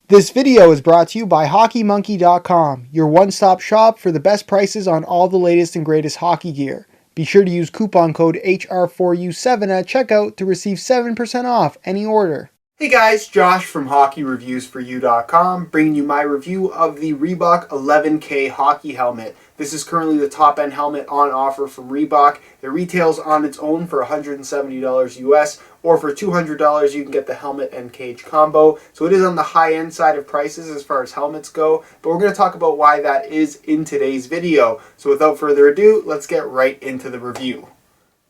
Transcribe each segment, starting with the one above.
This video is brought to you by HockeyMonkey.com, your one-stop shop for the best prices on all the latest and greatest hockey gear. Be sure to use coupon code HR4U7 at checkout to receive 7% off any order. Hey guys, Josh from HockeyReviewsForYou.com bringing you my review of the Reebok 11K hockey helmet. This is currently the top end helmet on offer from Reebok. It retails on its own for $170 US, or for $200 you can get the helmet and cage combo. So it is on the high end side of prices as far as helmets go, but we're going to talk about why that is in today's video. So without further ado, let's get right into the review.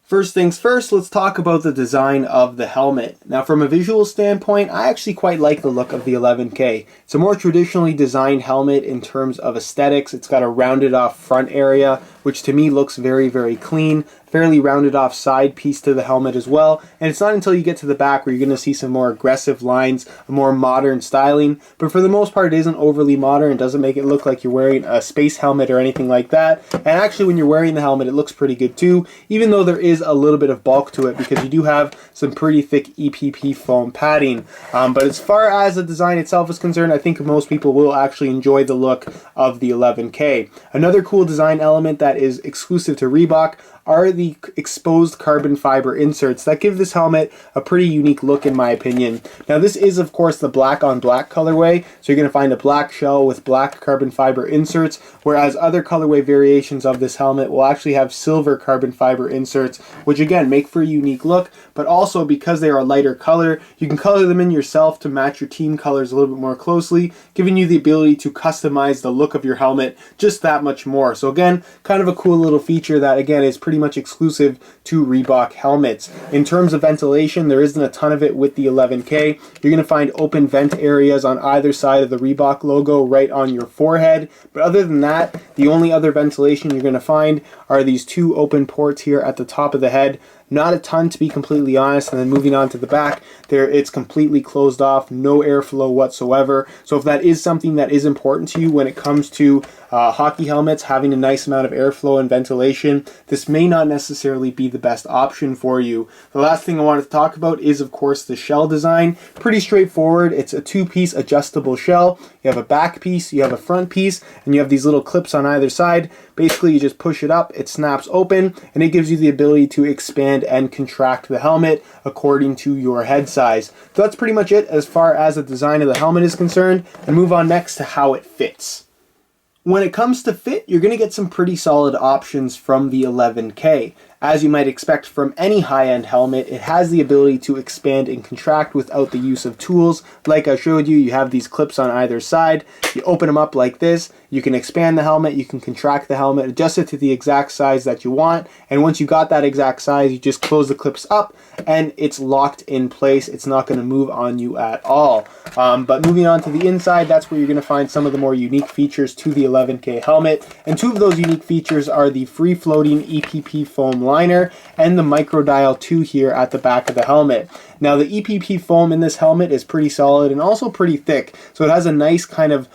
First things first, let's talk about the design of the helmet. Now from a visual standpoint, I actually quite like the look of the 11K. It's a more traditionally designed helmet in terms of aesthetics. It's got a rounded off front area, which to me looks very, very clean. Fairly rounded off side piece to the helmet as well. And it's not until you get to the back where you're going to see some more aggressive lines, a more modern styling. But for the most part, it isn't overly modern. It doesn't make it look like you're wearing a space helmet or anything like that. And actually, when you're wearing the helmet, it looks pretty good too, even though there is a little bit of bulk to it because you do have some pretty thick EPP foam padding. But as far as the design itself is concerned, I think most people will actually enjoy the look of the 11K. Another cool design element that is exclusive to Reebok are the exposed carbon fiber inserts that give this helmet a pretty unique look in my opinion. Now this is of course the black on black colorway, so you're going to find a black shell with black carbon fiber inserts, whereas other colorway variations of this helmet will actually have silver carbon fiber inserts, which again make for a unique look, but also because they are a lighter color, you can color them in yourself to match your team colors a little bit more closely, giving you the ability to customize the look of your helmet just that much more. So again, kind of a cool little feature that again is pretty much exclusive to Reebok helmets. In terms of ventilation, there isn't a ton of it with the 11K. You're going to find open vent areas on either side of the Reebok logo right on your forehead. But other than that, the only other ventilation you're going to find are these two open ports here at the top of the head. Not a ton, to be completely honest. And then moving on to the back, there it's completely closed off, no airflow whatsoever. So if that is something that is important to you when it comes to hockey helmets, having a nice amount of airflow and ventilation, this may not necessarily be the best option for you. The last thing I wanted to talk about is of course the shell design. Pretty straightforward. It's a two-piece adjustable shell. You have a back piece, you have a front piece, and you have these little clips on either side. Basically you just push it up, it snaps open, and it gives you the ability to expand and contract the helmet according to your head size. So that's pretty much it as far as the design of the helmet is concerned, and move on next to how it fits. When it comes to fit, you're going to get some pretty solid options from the 11K. As you might expect from any high-end helmet, it has the ability to expand and contract without the use of tools. Like I showed you, you have these clips on either side. You open them up like this. You can expand the helmet, you can contract the helmet, adjust it to the exact size that you want, and once you got that exact size, you just close the clips up and it's locked in place. It's not going to move on you at all. But moving on to the inside, that's where you're going to find some of the more unique features to the 11K helmet. And two of those unique features are the free-floating EPP foam liner and the microdial 2 here at the back of the helmet. Now the EPP foam in this helmet is pretty solid and also pretty thick, so it has a nice kind of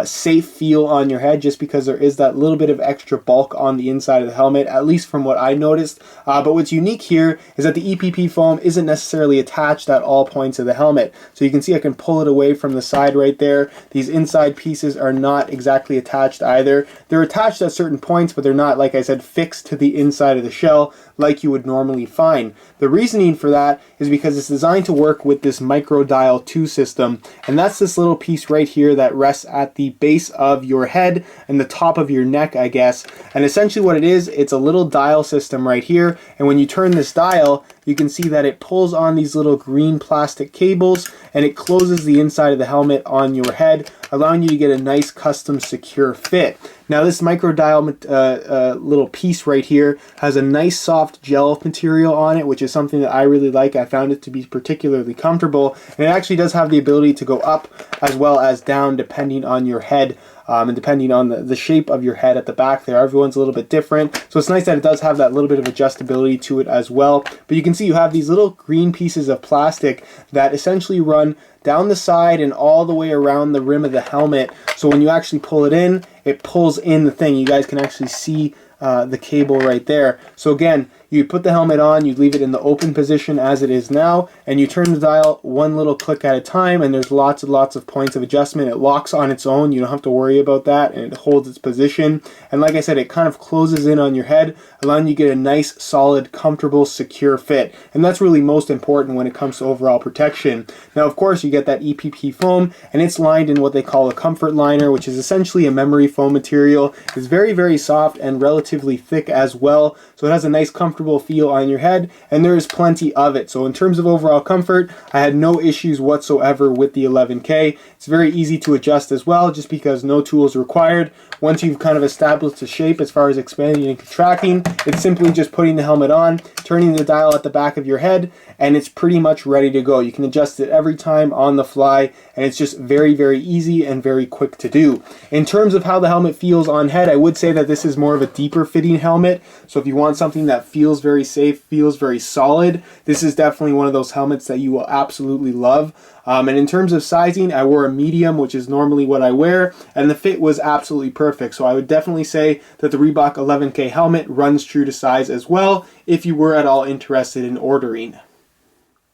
safe feel on your head just because there is that little bit of extra bulk on the inside of the helmet, at least from what I noticed. But what's unique here is that the EPP foam isn't necessarily attached at all points of the helmet. So you can see I can pull it away from the side right there. These inside pieces are not exactly attached either. They're attached at certain points, but they're not, like I said, fixed to the inside of the shell like you would normally find. The reasoning for that is because it's designed to work with this microdial 2 system, and that's this little piece right here that rests at the base of your head and the top of your neck, I guess. And essentially what it is, it's a little dial system right here, and when you turn this dial, you can see that it pulls on these little green plastic cables and it closes the inside of the helmet on your head, allowing you to get a nice custom secure fit. Now this microdial little piece right here has a nice soft gel material on it, which is something that I really like. I found it to be particularly comfortable, and it actually does have the ability to go up as well as down depending on your head. And depending on the shape of your head at the back there, everyone's a little bit different. So it's nice that it does have that little bit of adjustability to it as well. But you can see you have these little green pieces of plastic that essentially run down the side and all the way around the rim of the helmet. So when you actually pull it in, it pulls in the thing. You guys can actually see the cable right there. So again, you put the helmet on, you leave it in the open position as it is now, and you turn the dial one little click at a time, and there's lots and lots of points of adjustment. It locks on its own. You don't have to worry about that, and it holds its position. And like I said, it kind of closes in on your head, allowing you to get a nice, solid, comfortable, secure fit. And that's really most important when it comes to overall protection. Now, of course, you get that EPP foam, and it's lined in what they call a comfort liner, which is essentially a memory foam material. It's very, very soft and relatively thick as well, so it has a nice, comfortable feel on your head, and there is plenty of it. So in terms of overall comfort, I had no issues whatsoever with the 11K. It's very easy to adjust as well, just because no tools required. Once you've kind of established the shape as far as expanding and contracting, it's simply just putting the helmet on, turning the dial at the back of your head, and it's pretty much ready to go. You can adjust it every time on the fly, and it's just very, very easy and very quick to do. In terms of how the helmet feels on head, I would say that this is more of a deeper fitting helmet. So if you want something that feels very safe, feels very solid, this is definitely one of those helmets that you will absolutely love. And in terms of sizing, I wore a medium, which is normally what I wear, and the fit was absolutely perfect. So I would definitely say that the Reebok 11K helmet runs true to size as well, if you were at all interested in ordering.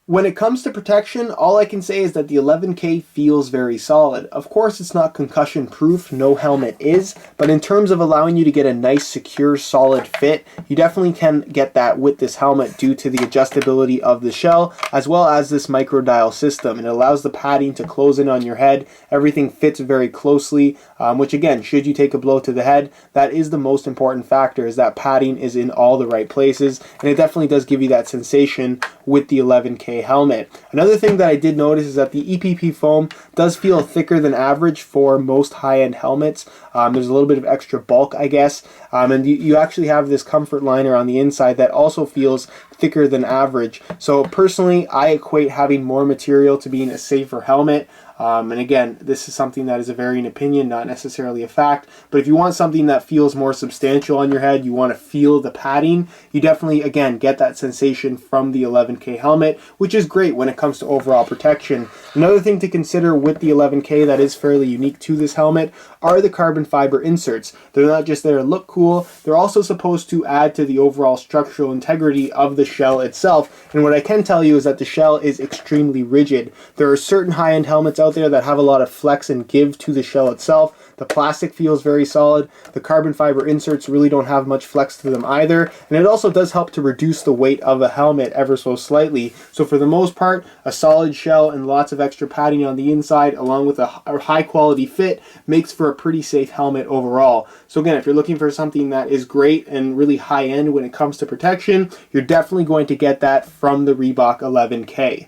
When it comes to protection, all I can say is that the 11K feels very solid. Of course, it's not concussion proof, no helmet is, but in terms of allowing you to get a nice, secure, solid fit, you definitely can get that with this helmet due to the adjustability of the shell, as well as this micro dial system. It allows the padding to close in on your head. Everything fits very closely, which again, should you take a blow to the head, that is the most important factor, is that padding is in all the right places, and it definitely does give you that sensation with the 11K helmet. Another thing that I did notice is that the EPP foam does feel thicker than average for most high-end helmets. There's a little bit of extra bulk, I guess, and you actually have this comfort liner on the inside that also feels thicker than average. So personally, I equate having more material to being a safer helmet. And again, this is something that is a varying opinion, not necessarily a fact. But if you want something that feels more substantial on your head, you want to feel the padding, you definitely, again, get that sensation from the 11K helmet, which is great when it comes to overall protection. Another thing to consider with the 11K that is fairly unique to this helmet are the carbon fiber inserts. They're not just there to look cool, they're also supposed to add to the overall structural integrity of the shell itself. And what I can tell you is that the shell is extremely rigid. There are certain high-end helmets out there that have a lot of flex and give to the shell itself. The plastic feels very solid. The carbon fiber inserts really don't have much flex to them either. And it also does help to reduce the weight of a helmet ever so slightly. So for the most part, a solid shell and lots of extra padding on the inside, along with a high quality fit, makes for a pretty safe helmet overall. So again, if you're looking for something that is great and really high end when it comes to protection, you're definitely going to get that from the Reebok 11K.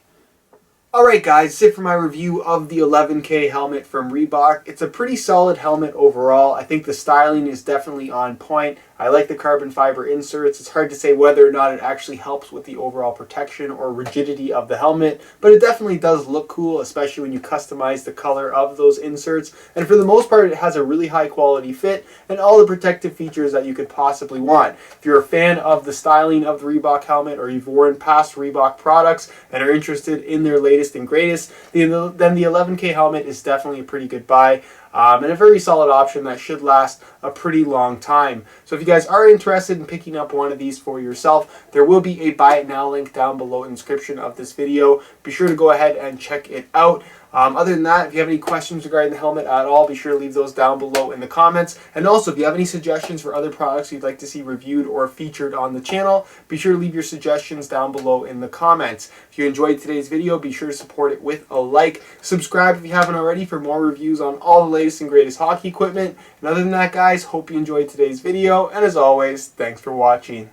Alright guys, that's it for my review of the 11K helmet from Reebok. It's a pretty solid helmet overall. I think the styling is definitely on point. I like the carbon fiber inserts. It's hard to say whether or not it actually helps with the overall protection or rigidity of the helmet, but it definitely does look cool, especially when you customize the color of those inserts. And for the most part, it has a really high quality fit and all the protective features that you could possibly want. If you're a fan of the styling of the Reebok helmet, or you've worn past Reebok products and are interested in their latest and greatest, then the 11K helmet is definitely a pretty good buy. And a very solid option that should last a pretty long time. So if you guys are interested in picking up one of these for yourself, there will be a buy it now link down below in the description of this video. Be sure to go ahead and check it out. Other than that, if you have any questions regarding the helmet at all, be sure to leave those down below in the comments. And also, if you have any suggestions for other products you'd like to see reviewed or featured on the channel, be sure to leave your suggestions down below in the comments. If you enjoyed today's video, be sure to support it with a like. Subscribe if you haven't already for more reviews on all the latest and greatest hockey equipment. And other than that, guys, hope you enjoyed today's video. And as always, thanks for watching.